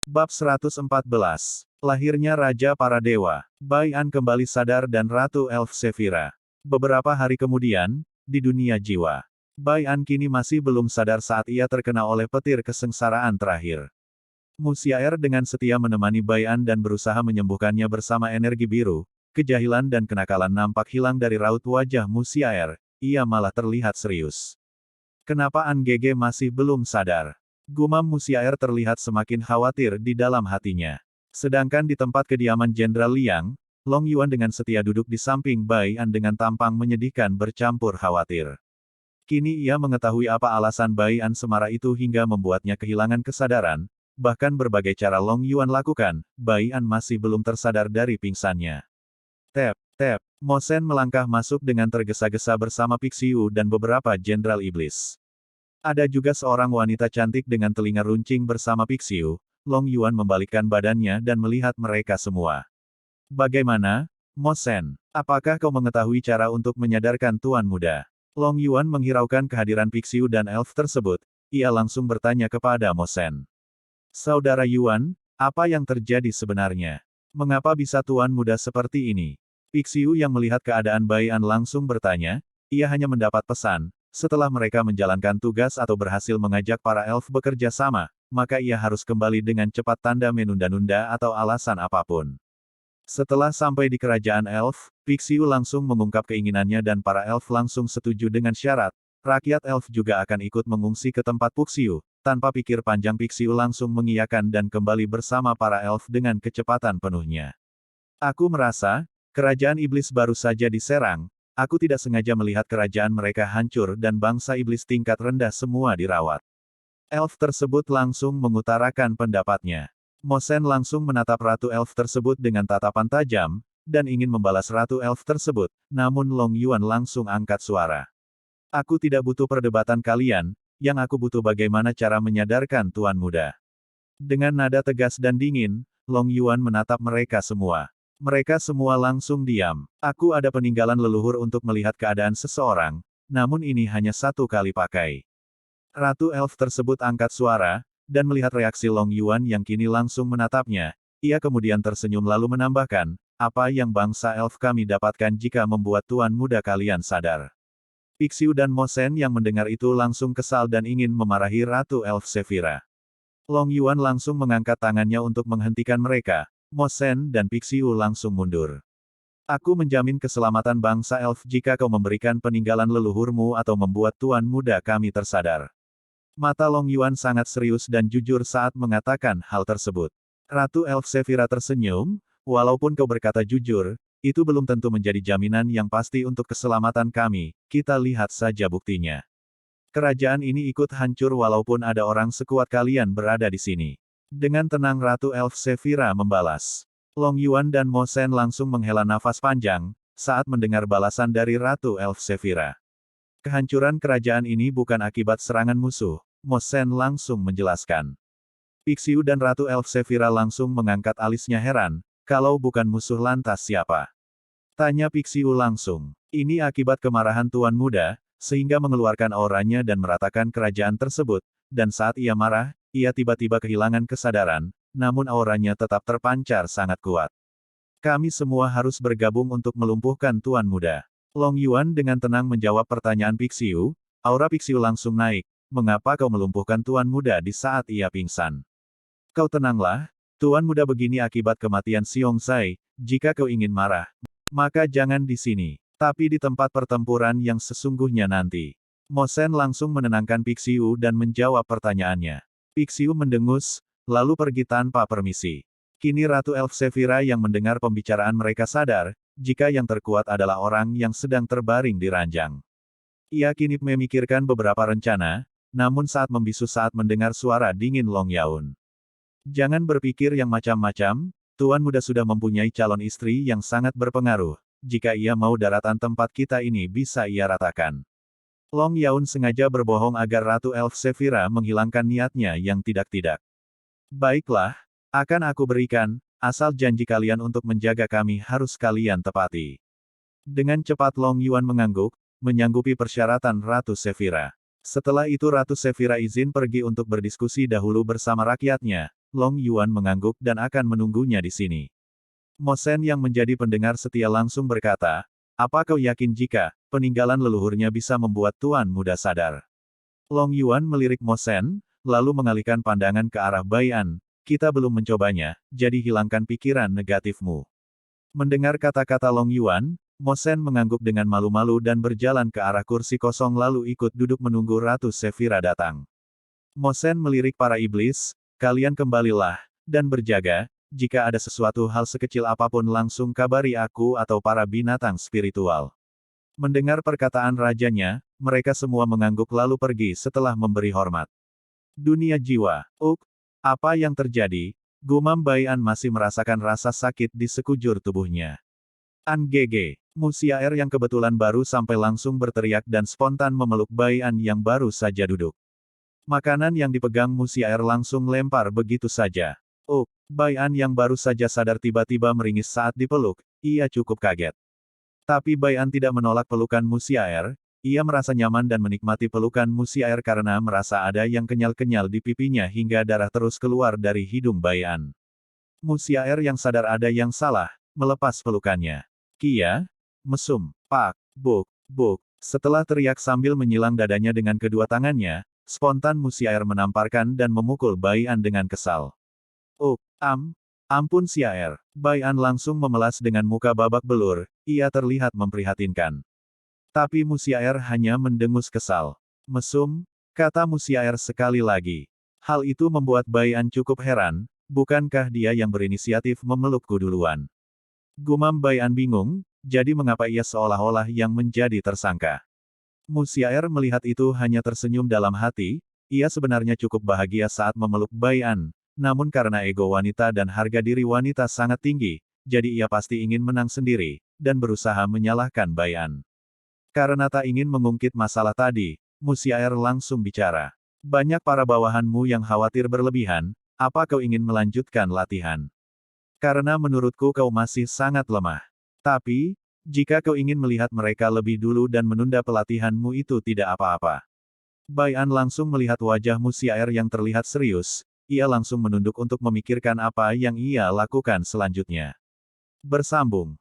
Bab 114. Lahirnya Raja Para Dewa. Bai An kembali sadar dan Ratu Elf Sephira. Beberapa hari kemudian, di dunia jiwa. Bai An kini masih belum sadar saat ia terkena oleh petir kesengsaraan terakhir. Musiaer dengan setia menemani Bai An dan berusaha menyembuhkannya bersama energi biru. Kejahilan dan kenakalan nampak hilang dari raut wajah Musiaer, ia malah terlihat serius. Kenapa An Gege masih belum sadar? Gumam Musiaer terlihat semakin khawatir di dalam hatinya. Sedangkan di tempat kediaman Jenderal Liang, Long Yuan dengan setia duduk di samping Bai An dengan tampang menyedihkan bercampur khawatir. Kini ia mengetahui apa alasan Bai An semarah itu hingga membuatnya kehilangan kesadaran, bahkan berbagai cara Long Yuan lakukan, Bai An masih belum tersadar dari pingsannya. Tep, tep, Mo Shen melangkah masuk dengan tergesa-gesa bersama Pixiu dan beberapa Jenderal Iblis. Ada juga seorang wanita cantik dengan telinga runcing bersama Pixiu. Long Yuan membalikkan badannya dan melihat mereka semua. Bagaimana, Mo Shen? Apakah kau mengetahui cara untuk menyadarkan Tuan Muda? Long Yuan menghiraukan kehadiran Pixiu dan elf tersebut. Ia langsung bertanya kepada Mo Shen. Saudara Yuan, apa yang terjadi sebenarnya? Mengapa bisa Tuan Muda seperti ini? Pixiu yang melihat keadaan Bai An langsung bertanya. Ia hanya mendapat pesan. Setelah mereka menjalankan tugas atau berhasil mengajak para elf bekerja sama, maka ia harus kembali dengan cepat tanda menunda-nunda atau alasan apapun. Setelah sampai di kerajaan elf, Pixiu langsung mengungkap keinginannya dan para elf langsung setuju dengan syarat. Rakyat elf juga akan ikut mengungsi ke tempat Pixiu. Tanpa pikir panjang Pixiu langsung mengiyakan dan kembali bersama para elf dengan kecepatan penuhnya. Aku merasa, kerajaan iblis baru saja diserang. Aku tidak sengaja melihat kerajaan mereka hancur dan bangsa iblis tingkat rendah semua dirawat. Elf tersebut langsung mengutarakan pendapatnya. Mo Shen langsung menatap Ratu Elf tersebut dengan tatapan tajam, dan ingin membalas Ratu Elf tersebut, namun Long Yuan langsung angkat suara. Aku tidak butuh perdebatan kalian, yang aku butuh bagaimana cara menyadarkan Tuan Muda. Dengan nada tegas dan dingin, Long Yuan menatap mereka semua. Mereka semua langsung diam. Aku ada peninggalan leluhur untuk melihat keadaan seseorang, namun ini hanya satu kali pakai. Ratu Elf tersebut angkat suara, dan melihat reaksi Long Yuan yang kini langsung menatapnya, ia kemudian tersenyum lalu menambahkan, apa yang bangsa Elf kami dapatkan jika membuat Tuan Muda kalian sadar. Pixiu dan Mo Shen yang mendengar itu langsung kesal dan ingin memarahi Ratu Elf Sephira. Long Yuan langsung mengangkat tangannya untuk menghentikan mereka. Mo Shen dan Pixiu langsung mundur. Aku menjamin keselamatan bangsa elf jika kau memberikan peninggalan leluhurmu atau membuat Tuan Muda kami tersadar. Mata Long Yuan sangat serius dan jujur saat mengatakan hal tersebut. Ratu Elf Sephira tersenyum, walaupun kau berkata jujur, itu belum tentu menjadi jaminan yang pasti untuk keselamatan kami, kita lihat saja buktinya. Kerajaan ini ikut hancur walaupun ada orang sekuat kalian berada di sini. Dengan tenang Ratu Elf Sephira membalas. Long Yuan dan Mo Shen langsung menghela nafas panjang, saat mendengar balasan dari Ratu Elf Sephira. Kehancuran kerajaan ini bukan akibat serangan musuh, Mo Shen langsung menjelaskan. Pixiu dan Ratu Elf Sephira langsung mengangkat alisnya heran, kalau bukan musuh lantas siapa? Tanya Pixiu langsung. Ini akibat kemarahan Tuan Muda, sehingga mengeluarkan auranya dan meratakan kerajaan tersebut, dan saat ia marah, ia tiba-tiba kehilangan kesadaran, namun auranya tetap terpancar sangat kuat. Kami semua harus bergabung untuk melumpuhkan Tuan Muda. Long Yuan dengan tenang menjawab pertanyaan Pixiu, aura Pixiu langsung naik, mengapa kau melumpuhkan Tuan Muda di saat ia pingsan? Kau tenanglah, Tuan Muda begini akibat kematian Xiong Zai, jika kau ingin marah, maka jangan di sini, tapi di tempat pertempuran yang sesungguhnya nanti. Mo Shen langsung menenangkan Pixiu dan menjawab pertanyaannya. Pixiu mendengus, lalu pergi tanpa permisi. Kini Ratu Elf Sephira yang mendengar pembicaraan mereka sadar, jika yang terkuat adalah orang yang sedang terbaring di ranjang. Ia kini memikirkan beberapa rencana, namun saat membisu saat mendengar suara dingin Long Yuan. Jangan berpikir yang macam-macam, Tuan Muda sudah mempunyai calon istri yang sangat berpengaruh, jika ia mau daratan tempat kita ini bisa ia ratakan. Long Yuan sengaja berbohong agar Ratu Elf Sephira menghilangkan niatnya yang tidak-tidak. Baiklah, akan aku berikan, asal janji kalian untuk menjaga kami harus kalian tepati. Dengan cepat Long Yuan mengangguk, menyanggupi persyaratan Ratu Sephira. Setelah itu Ratu Sephira izin pergi untuk berdiskusi dahulu bersama rakyatnya, Long Yuan mengangguk dan akan menunggunya di sini. Mo Shen yang menjadi pendengar setia langsung berkata, apa kau yakin jika peninggalan leluhurnya bisa membuat Tuan Muda sadar? Long Yuan melirik Mo Shen, lalu mengalihkan pandangan ke arah Bai An. Kita belum mencobanya, jadi hilangkan pikiran negatifmu. Mendengar kata-kata Long Yuan, Mo Shen mengangguk dengan malu-malu dan berjalan ke arah kursi kosong lalu ikut duduk menunggu Ratu Sephira datang. Mo Shen melirik para iblis, kalian kembalilah, dan berjaga, jika ada sesuatu hal sekecil apapun langsung kabari aku atau para binatang spiritual. Mendengar perkataan rajanya, mereka semua mengangguk lalu pergi setelah memberi hormat. Dunia jiwa. Apa yang terjadi? Gumam Bai An masih merasakan rasa sakit di sekujur tubuhnya. An Gege. Musiaer yang kebetulan baru sampai langsung berteriak dan spontan memeluk Bai An yang baru saja duduk. Makanan yang dipegang Musiaer langsung lempar begitu saja. Bai An yang baru saja sadar tiba-tiba meringis saat dipeluk, ia cukup kaget. Tapi Bai An tidak menolak pelukan Musiaer, ia merasa nyaman dan menikmati pelukan Musiaer karena merasa ada yang kenyal-kenyal di pipinya hingga darah terus keluar dari hidung Bai An. Musiaer yang sadar ada yang salah, melepas pelukannya. Kia, mesum, pak, buk, buk. Setelah teriak sambil menyilang dadanya dengan kedua tangannya, spontan Musiaer menamparkan dan memukul Bai An dengan kesal. Ampun Siaer. Bai An langsung memelas dengan muka babak belur, ia terlihat memprihatinkan. Tapi Musiaer hanya mendengus kesal. Mesum, kata Musiaer sekali lagi. Hal itu membuat Bai An cukup heran, bukankah dia yang berinisiatif memelukku duluan? Gumam Bai An bingung, jadi mengapa ia seolah-olah yang menjadi tersangka? Musiaer melihat itu hanya tersenyum dalam hati, ia sebenarnya cukup bahagia saat memeluk Bai An. Namun karena ego wanita dan harga diri wanita sangat tinggi, jadi ia pasti ingin menang sendiri, dan berusaha menyalahkan Bai An. Karena tak ingin mengungkit masalah tadi, Musiaer langsung bicara. Banyak para bawahanmu yang khawatir berlebihan, apa kau ingin melanjutkan latihan? Karena menurutku kau masih sangat lemah. Tapi, jika kau ingin melihat mereka lebih dulu dan menunda pelatihanmu itu tidak apa-apa. Bai An langsung melihat wajah Musiaer yang terlihat serius, ia langsung menunduk untuk memikirkan apa yang ia lakukan selanjutnya. Bersambung.